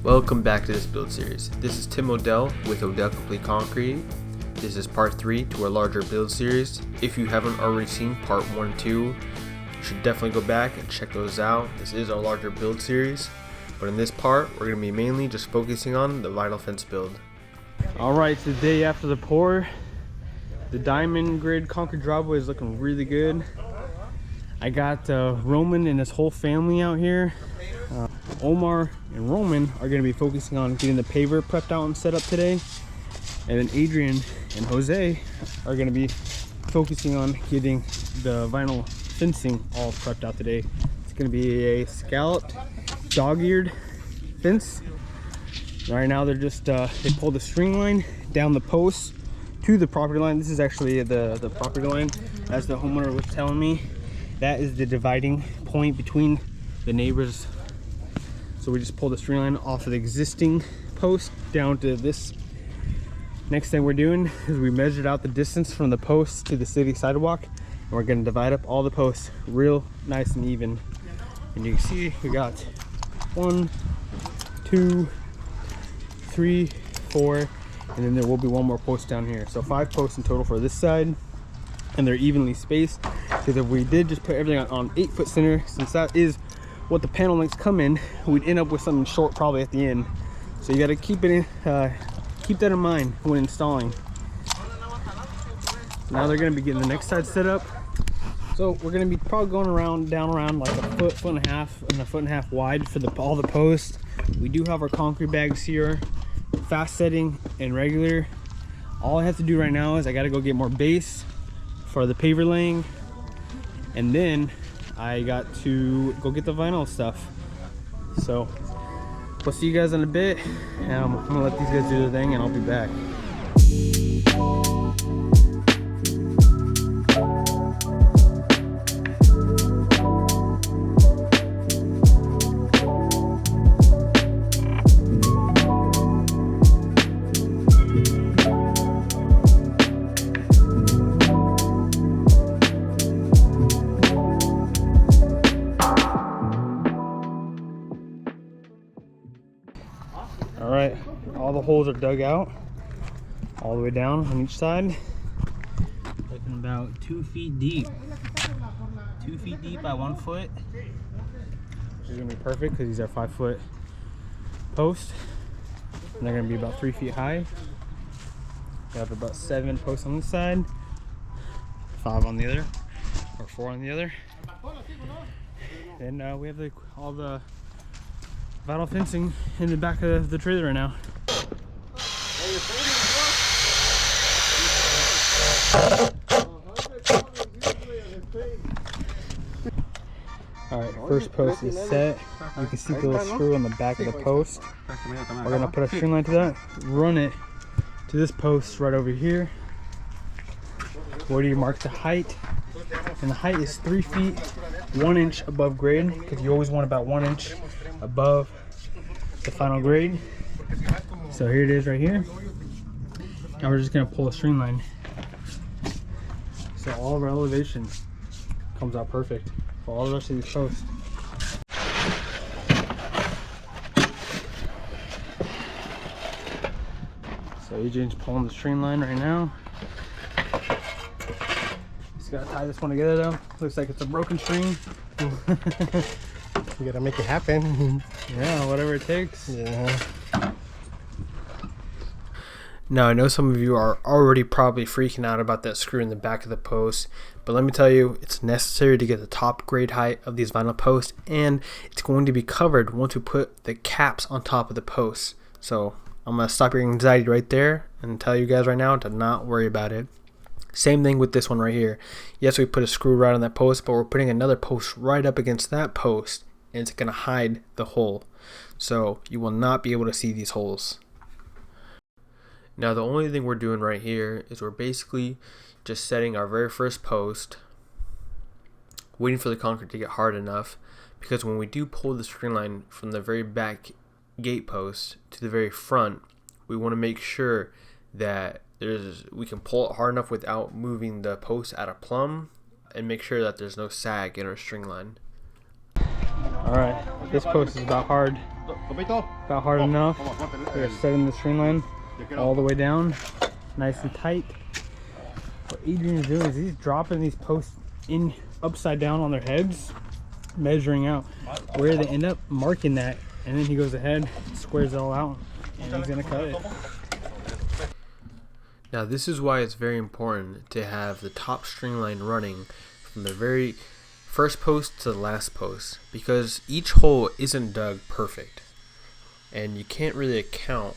Welcome back to this build series. This is Tim Odell with Odell Complete Concrete. This is part 3 to our larger build series. If you haven't already seen part 1 and 2, you should definitely go back and check those out. This is our larger build series, but in this part, we're going to be mainly just focusing on the vinyl fence build. Alright, it's the day after the pour. The diamond grid concrete driveway is looking really good. I got Roman and his whole family out here. Omar and Roman are going to be focusing on getting the paver prepped out and set up today. And then Adrian and Jose are going to be focusing on getting the vinyl fencing all prepped out today. It's going to be a scalloped, dog-eared fence. Right now they're just, they pulled the string line down the post to the property line. This is actually the property line, as the homeowner was telling me. That is the dividing point between the neighbors. So we just pulled the string line off of the existing post down to this. Next thing we're doing is we measured out the distance from the post to the city sidewalk, and we're going to divide up all the posts real nice and even. And you can see we got 1, 2, 3, 4, and then there will be one more post down here. So 5 posts in total for this side, and they're evenly spaced. Because if we did just put everything on 8-foot center, since that is what the panel lengths come in, we'd end up with something short probably at the end. So you got to keep it in, keep that in mind when installing. Now they're going to be getting the next side set up. So we're going to be probably going down around like a foot, foot and a half wide for all the posts. We do have our concrete bags here, fast setting and regular. All I have to do right now is I got to go get more base for the paver laying, and then I got to go get the vinyl stuff. So we'll see you guys in a bit. I'm gonna let these guys do their thing and I'll be back. Alright, all the holes are dug out all the way down on each side. Looking about 2 feet deep. 2 feet deep by 1 foot. Which is going to be perfect because these are 5-foot posts. And they're going to be about 3 feet high. We have about 7 posts on this side, 5 on the other, or 4 on the other. And we have all the vinyl fencing in the back of the trailer right now. Alright, first post is set. You can see the little screw on the back of the post. We're going to put a string line to that, run it to this post right over here. Where do you mark the height? And the height is 3 feet 1 inch above grade, because you always want about 1 inch above the final grade. So here it is right here. Now we're just going to pull a string line. So all of our elevation comes out perfect for all the rest of these posts. So Adrian's pulling the string line right now. Just gotta tie this one together though. Looks like it's a broken string. You gotta make it happen. Yeah, whatever it takes. Yeah. Now, I know some of you are already probably freaking out about that screw in the back of the post, but let me tell you, it's necessary to get the top grade height of these vinyl posts, and it's going to be covered once we put the caps on top of the posts. So I'm going to stop your anxiety right there and tell you guys right now to not worry about it. Same thing with this one right here. Yes, we put a screw right on that post, but we're putting another post right up against that post, and it's going to hide the hole. So you will not be able to see these holes. Now the only thing we're doing right here is we're basically just setting our very first post, waiting for the concrete to get hard enough, because when we do pull the string line from the very back gate post to the very front, we want to make sure that we can pull it hard enough without moving the post out of plumb, and make sure that there's no sag in our string line. Alright, this post is about hard About hard enough. We're setting the string line all the way down, nice and tight. What Adrian is doing is he's dropping these posts in upside down on their heads, measuring out where they end up, marking that, and then he goes ahead, squares it all out, and he's gonna cut it. Now this is why it's very important to have the top string line running from the very first post to the last post, because each hole isn't dug perfect, and you can't really account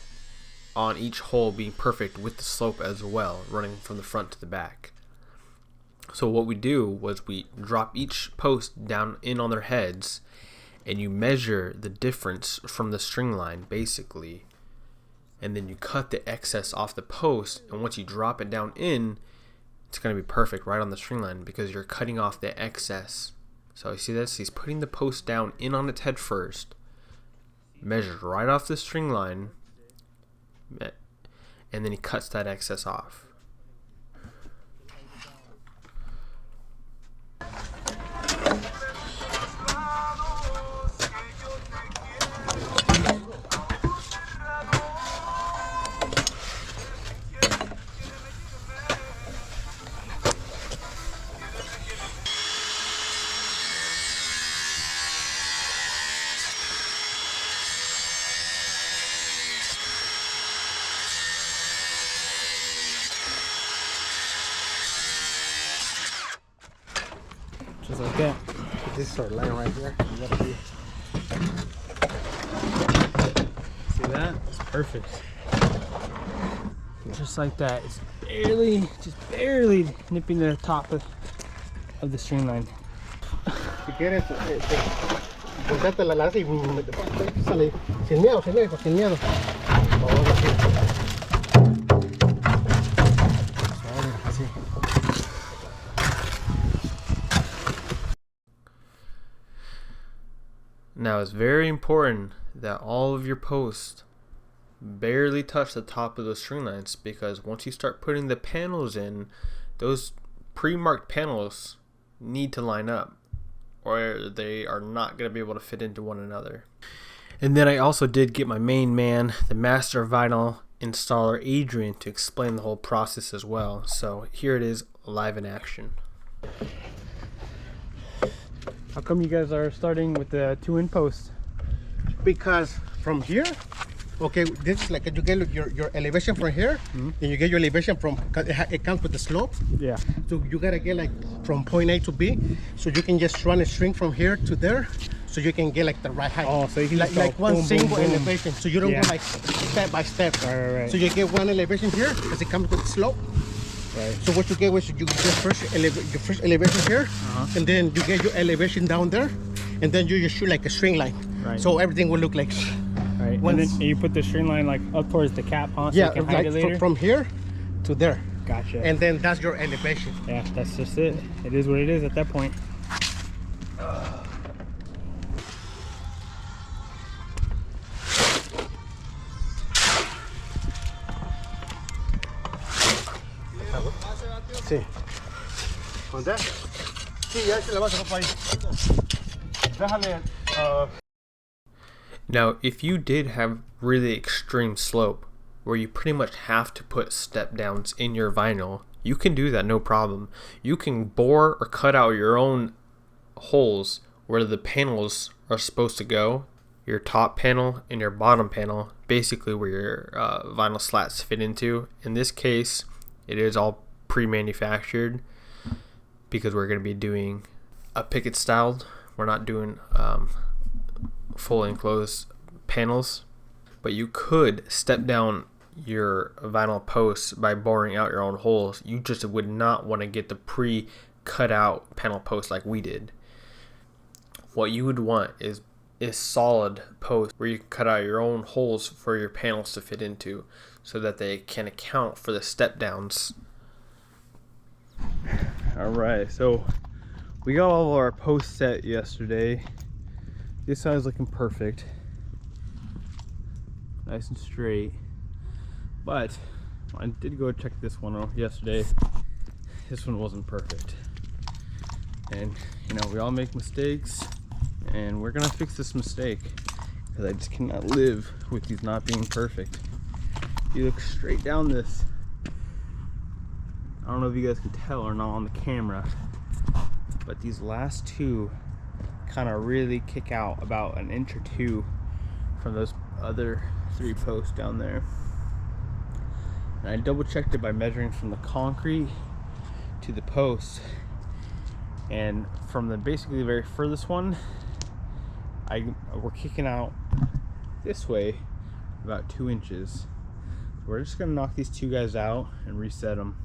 on each hole being perfect with the slope as well, running from the front to the back. So what we do was we drop each post down in on their heads, and you measure the difference from the string line basically, and then you cut the excess off the post, and once you drop it down in, it's going to be perfect right on the string line because you're cutting off the excess. So you see this? He's putting the post down in on its head first, measured right off the string line, and then he cuts that excess off. Just like that. This sort of line right here. You gotta be. See that? It's perfect. Just like that. It's barely, just barely nipping the top of the string line. Si quieres, ponerte la lanza y sale sin miedo, sin miedo. Así. Now it's very important that all of your posts barely touch the top of those string lines, because once you start putting the panels in, those pre-marked panels need to line up or they are not going to be able to fit into one another. And then I also did get my main man, the master vinyl installer Adrian, to explain the whole process as well. So here it is, live in action. How come you guys are starting with the 2-in post? Because from here, okay, this is like you get your elevation from here, and you get your elevation from, it comes with the slope. Yeah. So you gotta get like from point A to B, so you can just run a string from here to there, so you can get like the right height. Oh, so you can like just go one boom, single boom, boom. elevation, so you don't Yeah. go like step by step. Right. So you get one elevation here because it comes with the slope. Right. So what you get was you get your first elevation here, and then you get your elevation down there, and then you just shoot like a string line. Right. So everything will look like. Right. And Once- then you put the string line like up towards the cap, huh? So Yeah, you can hide like it later. from here to there, Gotcha. and then that's your elevation. Yeah, that's just it. It is what it is at that point. Sí. ¿Con that? Sí, ya se la vas a dejar ahí. Déjale. Now, if you did have really extreme slope, where you pretty much have to put step downs in your vinyl, you can do that, no problem. You can bore or cut out your own holes where the panels are supposed to go, your top panel and your bottom panel, basically where your vinyl slats fit into. In this case, it is all pre-manufactured because we're going to be doing a picket styled. We're not doing full enclosed panels, but you could step down your vinyl posts by boring out your own holes. You just would not want to get the pre-cut out panel posts like we did. What you would want is solid posts where you can cut out your own holes for your panels to fit into, so that they can account for the step downs. All right, so we got all of our posts set yesterday. This side's looking perfect, nice and straight. But I did go check this one out yesterday. This one wasn't perfect, and you know, we all make mistakes, and we're gonna fix this mistake. because I just cannot live with these not being perfect. You look straight down this. I don't know if you guys can tell or not on the camera, but these last two kind of really kick out about an inch or two from those other 3 posts down there. And I double checked it by measuring from the concrete to the post, and from the basically the very furthest one, we're kicking out this way about 2 inches. So we're just gonna knock these 2 guys out and reset them.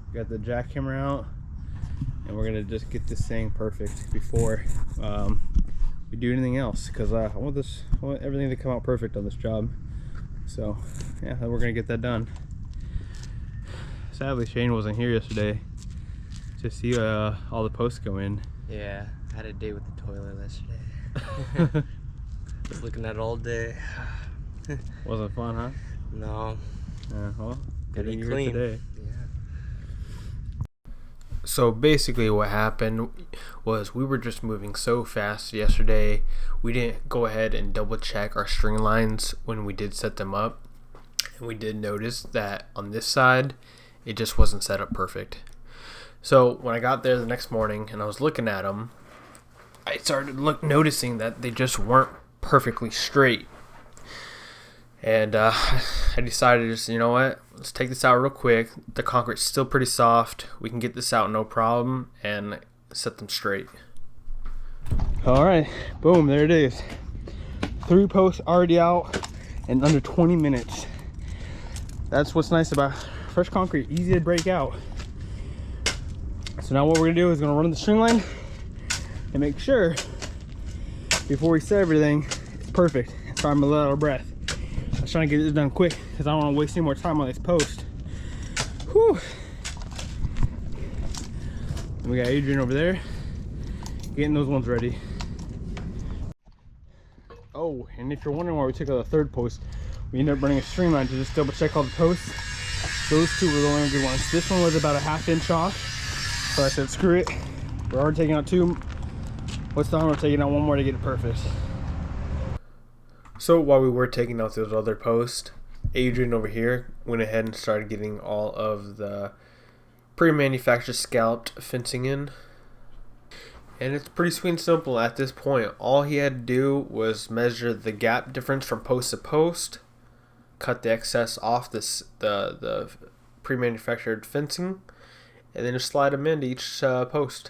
We got the jackhammer out, and we're gonna just get this thing perfect before we do anything else, because I want everything to come out perfect on this job. So yeah, we're gonna get that done. Sadly, Shane wasn't here yesterday to see all the posts go in. Yeah, I had a date with the toilet yesterday. Was looking at it all day. Wasn't fun, huh? No. Well, Gotta getting be here clean. today. Yeah. So basically what happened was we were just moving so fast yesterday, we didn't go ahead and double check our string lines when we did set them up. And we did notice that on this side, it just wasn't set up perfect. So when I got there the next morning and I was looking at them, I started noticing that they just weren't perfectly straight. And I decided, just, you know what, let's take this out real quick. The concrete's still pretty soft. We can get this out no problem and set them straight. All right, boom, there it is. 3 posts already out in under 20 minutes. That's what's nice about fresh concrete, easy to break out. So now what we're gonna do is gonna run the string line and make sure before we set everything it's perfect. Sorry, I'm a little out of breath. I was trying to get this done quick because I don't want to waste any more time on this post. Whew. And we got Adrian over there getting those ones ready. Oh, and if you're wondering why we took out the 3rd post, we ended up running a string line to just double check all the posts. Those 2 were the only good ones. This one was about a 1/2 inch off, so I said screw it, we're already taking out 2. What's the harm of taking out 1 more to get it perfect? So while we were taking out those other posts, Adrian over here went ahead and started getting all of the pre-manufactured scalloped fencing in. And it's pretty sweet and simple at this point. All he had to do was measure the gap difference from post to post, cut the excess off the pre-manufactured fencing, and then just slide them into each post.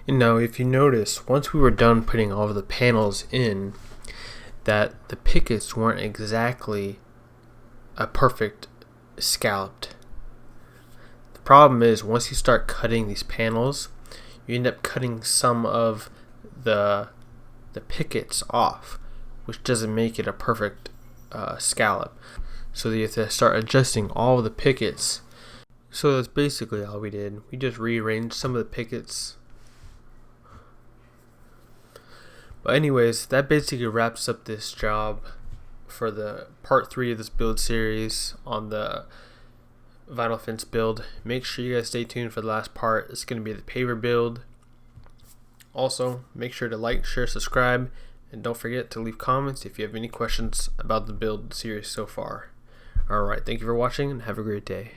And now if you notice, once we were done putting all of the panels in, that the pickets weren't exactly a perfect scalloped. The problem is once you start cutting these panels, you end up cutting some of the pickets off, which doesn't make it a perfect scallop. So you have to start adjusting all of the pickets. So that's basically all we did. We just rearranged some of the pickets. But anyways, that basically wraps up this job for the part 3 of this build series on the vinyl fence build. Make sure you guys stay tuned for the last part. It's going to be the paver build. Also, make sure to like, share, subscribe, and don't forget to leave comments if you have any questions about the build series so far. Alright, thank you for watching and have a great day.